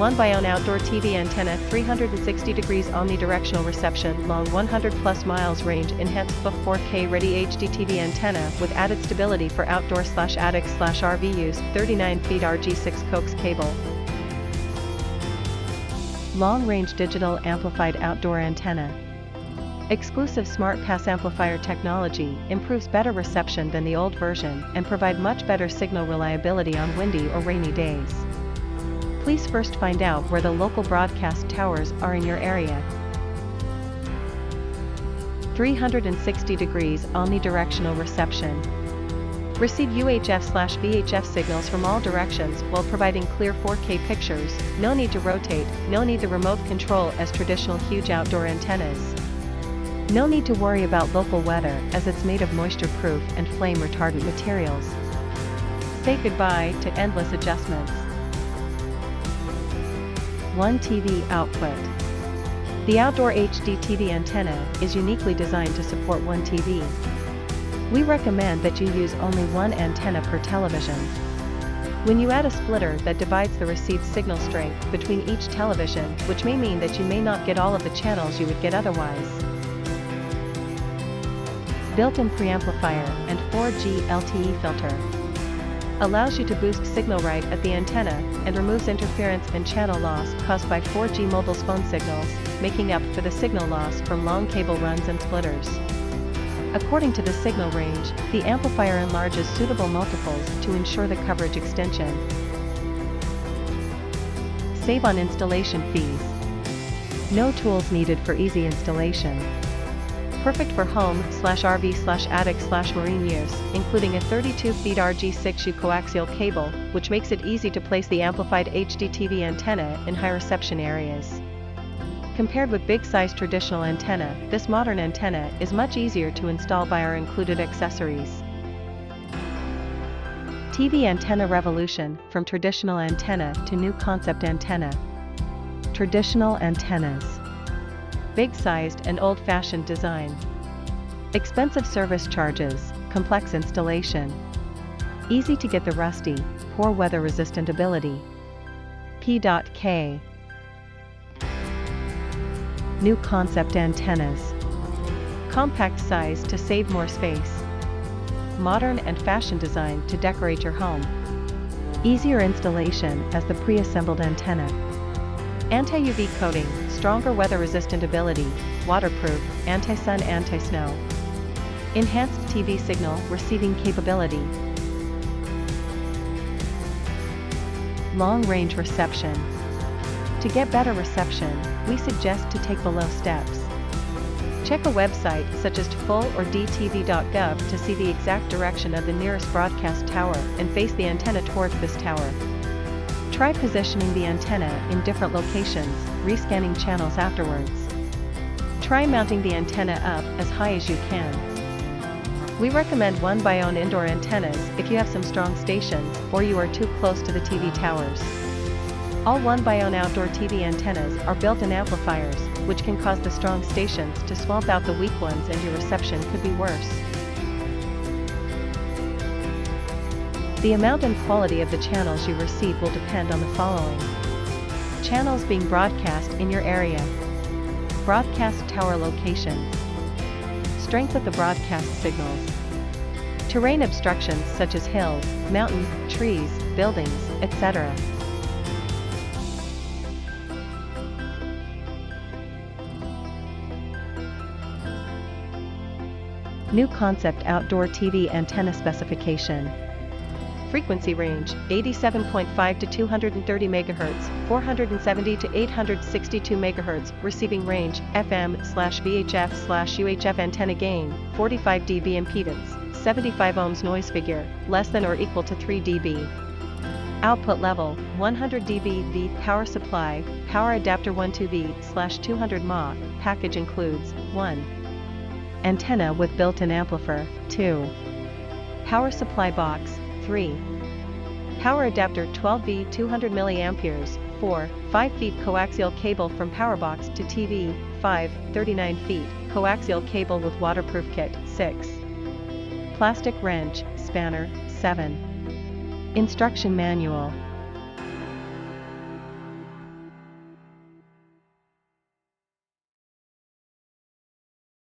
1x1 outdoor TV antenna, 360 degrees omnidirectional reception, long 100+ miles range, enhanced 4K ready HDTV antenna with added stability for outdoor/attic/RV use, 39ft RG6 Coax cable. Long-range digital amplified outdoor antenna. Exclusive smart pass amplifier technology improves better reception than the old version and provide much better signal reliability on windy or rainy days. Please first find out where the local broadcast towers are in your area. 360 degrees omnidirectional reception. Receive UHF/VHF signals from all directions while providing clear 4K pictures. No need to rotate, no need the remote control as traditional huge outdoor antennas. No need to worry about local weather as it's made of moisture-proof and flame-retardant materials. Say goodbye to endless adjustments. 1 TV output. The outdoor HDTV antenna is uniquely designed to support 1 TV. We recommend that you use only 1 antenna per television. When you add a splitter that divides the received signal strength between each television, which may mean that you may not get all of the channels you would get otherwise. Built-in preamplifier and 4G LTE filter. Allows you to boost signal right at the antenna and removes interference and channel loss caused by 4G mobile phone signals, making up for the signal loss from long cable runs and splitters. According to the signal range, the amplifier enlarges suitable multiples to ensure the coverage extension. Save on installation fees. No tools needed for easy installation. Perfect for home/RV/attic/marine use, including a 32ft RG6 coaxial cable, which makes it easy to place the amplified HDTV antenna in high reception areas. Compared with big-sized traditional antenna, this modern antenna is much easier to install by our included accessories. TV antenna revolution, from traditional antenna to new concept antenna. Traditional antennas. Big-sized and old-fashioned design. Expensive service charges, complex installation. Easy to get the rusty, poor weather-resistant ability. P.K. New concept antennas. Compact size to save more space. Modern and fashion design to decorate your home. Easier installation as the pre-assembled antenna. Anti-UV coating, stronger weather-resistant ability, waterproof, anti-sun, anti-snow. Enhanced TV signal receiving capability. Long-range reception. To get better reception, we suggest to take below steps. Check a website such as TFL or dtv.gov to see the exact direction of the nearest broadcast tower and face the antenna towards this tower. Try positioning the antenna in different locations, rescanning channels afterwards. Try mounting the antenna up as high as you can. We recommend 1x1 indoor antennas if you have some strong stations or you are too close to the TV towers. All 1x1 outdoor TV antennas are built-in amplifiers, which can cause the strong stations to swamp out the weak ones and your reception could be worse. The amount and quality of the channels you receive will depend on the following. Channels being broadcast in your area. Broadcast tower locations. Strength of the broadcast signals. Terrain obstructions such as hills, mountains, trees, buildings, etc. New concept outdoor TV antenna specification. Frequency range, 87.5 to 230 MHz, 470 to 862 MHz, receiving range, FM/VHF/UHF antenna gain, 45 dB impedance, 75 ohms noise figure, less than or equal to 3 dB. Output level, 100 dB V power supply, power adapter 12V/200 mAh, package includes, 1. Antenna with built-in amplifier, 2. Power supply box, 3. Power adapter 12V 200 mA, 4. 5 feet coaxial cable from power box to TV, 5. 39 feet coaxial cable with waterproof kit, 6. Plastic wrench, spanner, 7. Instruction manual.